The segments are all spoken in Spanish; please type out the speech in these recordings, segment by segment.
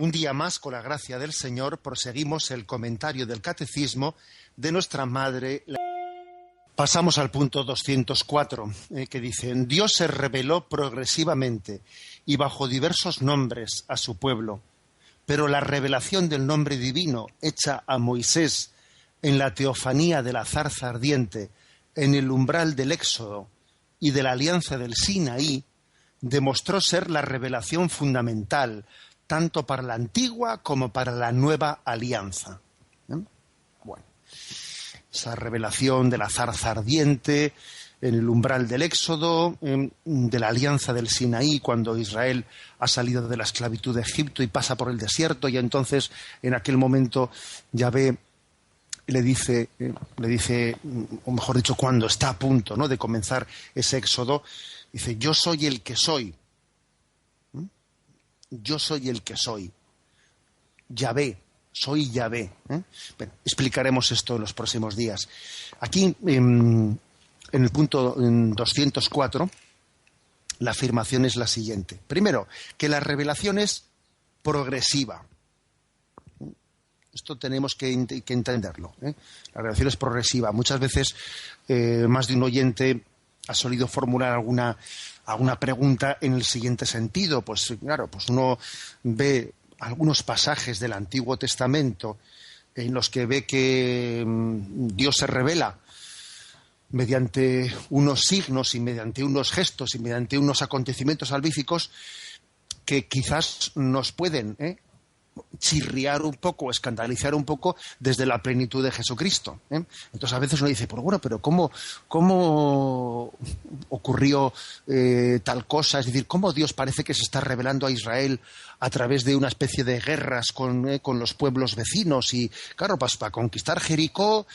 Un día más, con la gracia del Señor, proseguimos el comentario del Catecismo de nuestra Madre. Pasamos al punto 204, que dice: Dios se reveló progresivamente y bajo diversos nombres a su pueblo, pero la revelación del nombre divino hecha a Moisés en la teofanía de la zarza ardiente, en el umbral del Éxodo y de la alianza del Sinaí, demostró ser la revelación fundamental, tanto para la antigua como para la nueva alianza. Bueno, esa revelación de la zarza ardiente, en el umbral del Éxodo, de la alianza del Sinaí, cuando Israel ha salido de la esclavitud de Egipto y pasa por el desierto, y entonces en aquel momento Yahvé le dice, o mejor dicho, cuando está a punto, ¿no?, de comenzar ese éxodo, dice: yo soy el que soy. Yo soy el que soy. Yahvé, soy Yahvé. Bueno, explicaremos esto en los próximos días. Aquí, en el punto 204, la afirmación es la siguiente. Primero, que la revelación es progresiva. Esto tenemos que entenderlo. La revelación es progresiva. Muchas veces más de un oyente ha solido formular alguna pregunta en el siguiente sentido. Pues claro, pues uno ve algunos pasajes del Antiguo Testamento en los que ve que Dios se revela mediante unos signos y mediante unos gestos y mediante unos acontecimientos salvíficos que quizás nos pueden chirriar un poco, escandalizar un poco desde la plenitud de Jesucristo. Entonces a veces uno dice: pero ¿cómo ocurrió tal cosa? Es decir, ¿cómo Dios parece que se está revelando a Israel a través de una especie de guerras con los pueblos vecinos? Y claro, para conquistar Jericó,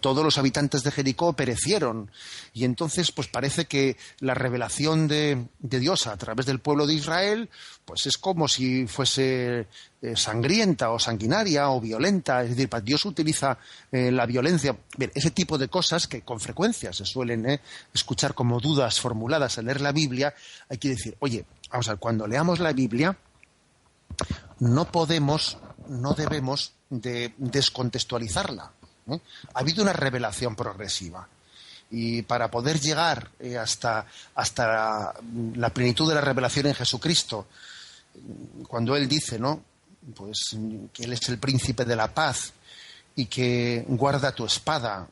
todos los habitantes de Jericó perecieron, y entonces pues parece que la revelación de Dios a través del pueblo de Israel pues es como si fuese sangrienta o sanguinaria o violenta. Es decir, Dios utiliza la violencia. Bien, ese tipo de cosas que con frecuencia se suelen escuchar como dudas formuladas al leer la Biblia. Hay que decir: oye, vamos a ver, cuando leamos la Biblia no debemos de descontextualizarla. Ha habido una revelación progresiva, y para poder llegar hasta la plenitud de la revelación en Jesucristo, cuando Él dice, ¿no?, pues que Él es el príncipe de la paz y que guarda tu espada,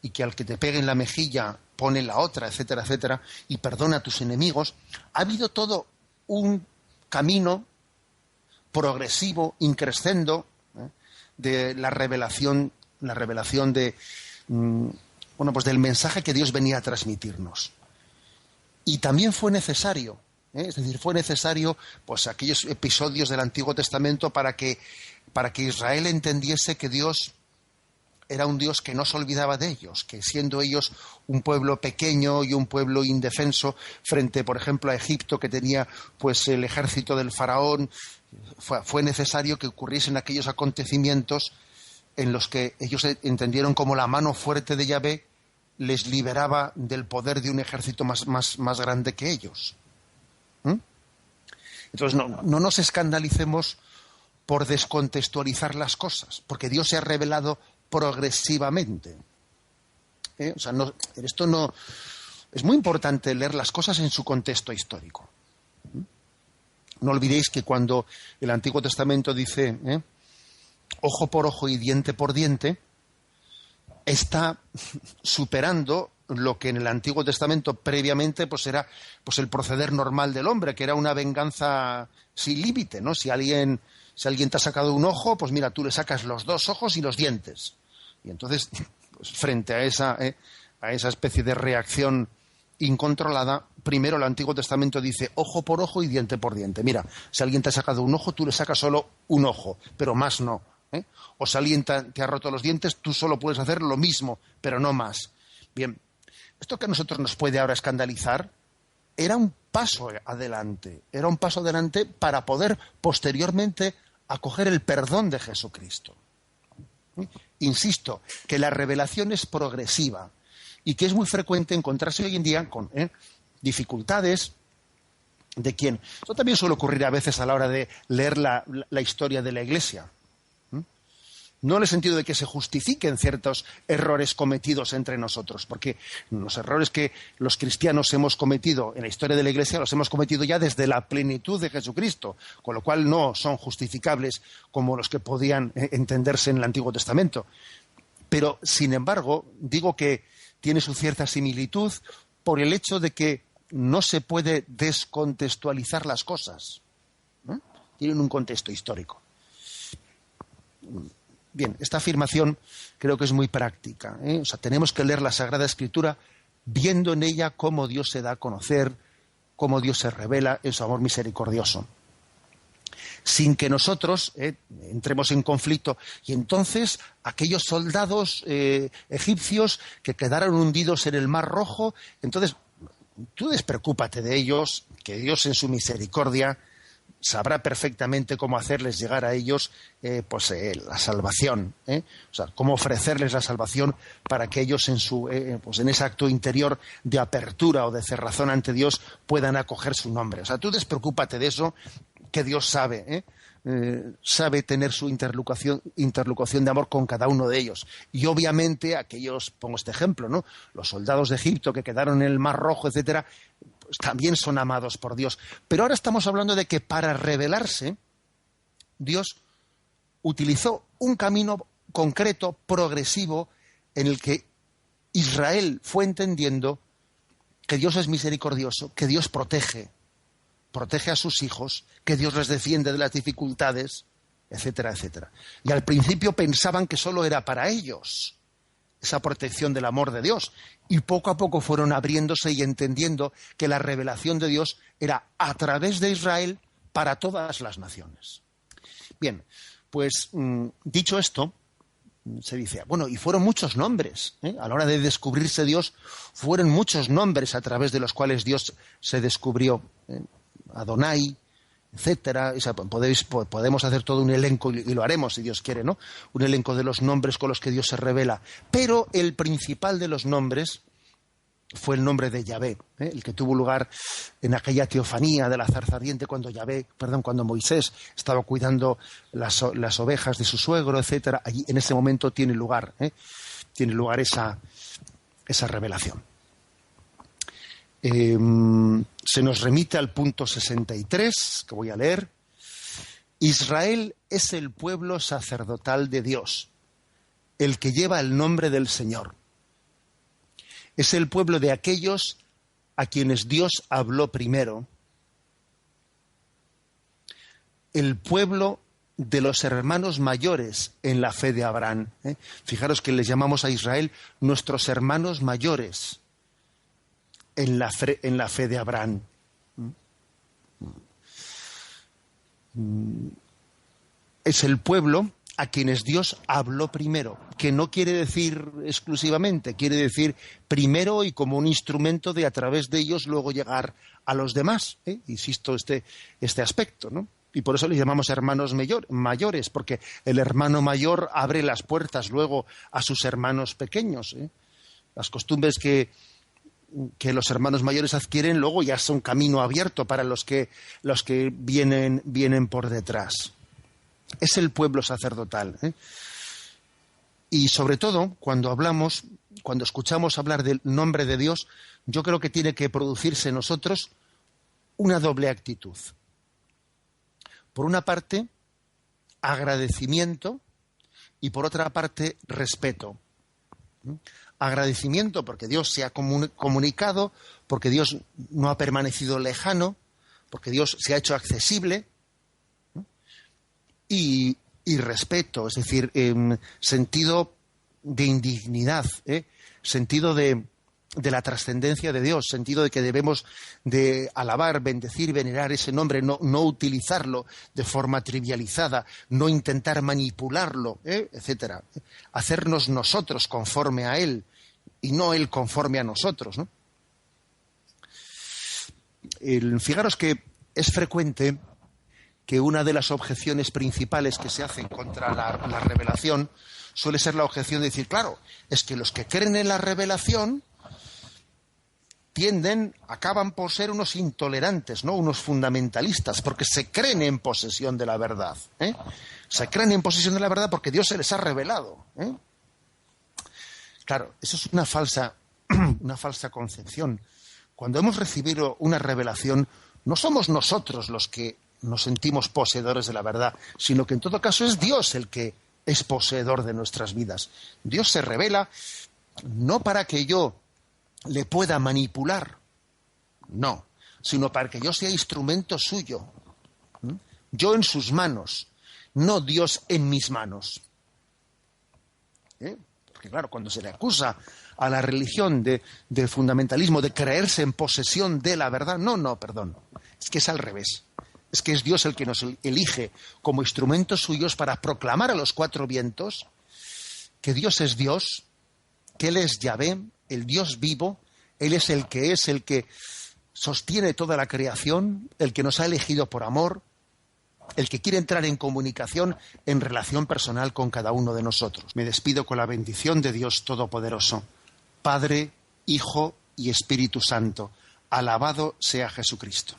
y que al que te pegue en la mejilla pone la otra, etcétera, etcétera, y perdona a tus enemigos, ha habido todo un camino progresivo, increscendo, de la revelación de del mensaje que Dios venía a transmitirnos. Y también fue necesario, es decir, fue necesario pues aquellos episodios del Antiguo Testamento para que Israel entendiese que Dios era un Dios que no se olvidaba de ellos, que siendo ellos un pueblo pequeño y un pueblo indefenso frente, por ejemplo, a Egipto, que tenía pues el ejército del faraón, fue necesario que ocurriesen aquellos acontecimientos en los que ellos entendieron como la mano fuerte de Yahvé les liberaba del poder de un ejército más grande que ellos. Entonces no nos escandalicemos por descontextualizar las cosas, porque Dios se ha revelado progresivamente. Es muy importante leer las cosas en su contexto histórico. No olvidéis que cuando el Antiguo Testamento dice ojo por ojo y diente por diente, está superando lo que en el Antiguo Testamento previamente pues era pues el proceder normal del hombre, que era una venganza sin límite, ¿no? Si alguien te ha sacado un ojo, pues mira, tú le sacas los dos ojos y los dientes. Y entonces, pues, frente a esa especie de reacción incontrolada, primero el Antiguo Testamento dice ojo por ojo y diente por diente. Mira, si alguien te ha sacado un ojo, tú le sacas solo un ojo, pero más no. O si alguien te ha roto los dientes, tú solo puedes hacer lo mismo, pero no más. Bien, esto que a nosotros nos puede ahora escandalizar era un paso adelante para poder posteriormente acoger el perdón de Jesucristo. Insisto, que la revelación es progresiva y que es muy frecuente encontrarse hoy en día con dificultades ¿De quién? Eso también suele ocurrir a veces a la hora de leer la historia de la Iglesia. No en el sentido de que se justifiquen ciertos errores cometidos entre nosotros, porque los errores que los cristianos hemos cometido en la historia de la Iglesia los hemos cometido ya desde la plenitud de Jesucristo, con lo cual no son justificables como los que podían entenderse en el Antiguo Testamento. Pero, sin embargo, digo que tiene su cierta similitud por el hecho de que no se puede descontextualizar las cosas, ¿no? Tienen un contexto histórico. Bien, esta afirmación creo que es muy práctica, ¿eh? O sea, tenemos que leer la Sagrada Escritura viendo en ella cómo Dios se da a conocer, cómo Dios se revela en su amor misericordioso, sin que nosotros entremos en conflicto. Y entonces aquellos soldados egipcios que quedaron hundidos en el Mar Rojo, entonces tú despreocúpate de ellos, que Dios en su misericordia sabrá perfectamente cómo hacerles llegar a ellos la salvación, o sea, cómo ofrecerles la salvación para que ellos en ese acto interior de apertura o de cerrazón ante Dios puedan acoger su nombre. O sea, tú despreocúpate de eso, que Dios sabe, sabe tener su interlocución de amor con cada uno de ellos. Y obviamente aquellos, pongo este ejemplo, ¿no? Los soldados de Egipto que quedaron en el Mar Rojo, etcétera, pues también son amados por Dios. Pero ahora estamos hablando de que para revelarse, Dios utilizó un camino concreto, progresivo, en el que Israel fue entendiendo que Dios es misericordioso, que Dios protege a sus hijos, que Dios les defiende de las dificultades, etcétera, etcétera. Y al principio pensaban que solo era para ellos esa protección del amor de Dios, y poco a poco fueron abriéndose y entendiendo que la revelación de Dios era a través de Israel para todas las naciones. Bien, pues dicho esto, se dice, bueno, y fueron muchos nombres, a la hora de descubrirse Dios, fueron muchos nombres a través de los cuales Dios se descubrió, Adonai, etcétera. O sea, podemos hacer todo un elenco, y lo haremos si Dios quiere, ¿no? Un elenco de los nombres con los que Dios se revela. Pero el principal de los nombres fue el nombre de Yahvé, el que tuvo lugar en aquella teofanía de la zarza ardiente cuando Moisés estaba cuidando las ovejas de su suegro, etcétera. Allí, en ese momento tiene lugar esa revelación. Se nos remite al punto 63, que voy a leer. Israel es el pueblo sacerdotal de Dios, el que lleva el nombre del Señor. Es el pueblo de aquellos a quienes Dios habló primero. El pueblo de los hermanos mayores en la fe de Abraham. Fijaros que les llamamos a Israel nuestros hermanos mayores en la fe de Abraham. Es el pueblo a quienes Dios habló primero, que no quiere decir exclusivamente, quiere decir primero y como un instrumento de a través de ellos luego llegar a los demás. Insisto, este aspecto, ¿no? Y por eso les llamamos hermanos mayores, porque el hermano mayor abre las puertas luego a sus hermanos pequeños. Las costumbres que los hermanos mayores adquieren luego ya son camino abierto para los que vienen por detrás. Es el pueblo sacerdotal. Y sobre todo, cuando escuchamos hablar del nombre de Dios, yo creo que tiene que producirse en nosotros una doble actitud. Por una parte, agradecimiento, y por otra parte, respeto. Agradecimiento porque Dios se ha comunicado, porque Dios no ha permanecido lejano, porque Dios se ha hecho accesible, y respeto, es decir, sentido de indignidad, sentido de la trascendencia de Dios, sentido de que debemos de alabar, bendecir, venerar ese nombre, no utilizarlo de forma trivializada, no intentar manipularlo, etcétera. Hacernos nosotros conforme a Él y no Él conforme a nosotros, ¿no? Fijaros que es frecuente que una de las objeciones principales que se hacen contra la revelación suele ser la objeción de decir, claro, es que los que creen en la revelación acaban por ser unos intolerantes, ¿no? Unos fundamentalistas, porque se creen en posesión de la verdad, ¿eh? Se creen en posesión de la verdad porque Dios se les ha revelado, ¿eh? Claro, eso es una falsa concepción. Cuando hemos recibido una revelación, no somos nosotros los que nos sentimos poseedores de la verdad, sino que en todo caso es Dios el que es poseedor de nuestras vidas. Dios se revela no para que yo le pueda manipular, no, sino para que yo sea instrumento suyo. Yo en sus manos, no Dios en mis manos. Porque claro, cuando se le acusa a la religión de fundamentalismo, de creerse en posesión de la verdad, perdón, es que es al revés. Es que es Dios el que nos elige como instrumentos suyos para proclamar a los cuatro vientos que Dios es Dios, que Él es Yahvé, el Dios vivo, Él es el que sostiene toda la creación, el que nos ha elegido por amor, el que quiere entrar en comunicación, en relación personal con cada uno de nosotros. Me despido con la bendición de Dios Todopoderoso, Padre, Hijo y Espíritu Santo. Alabado sea Jesucristo.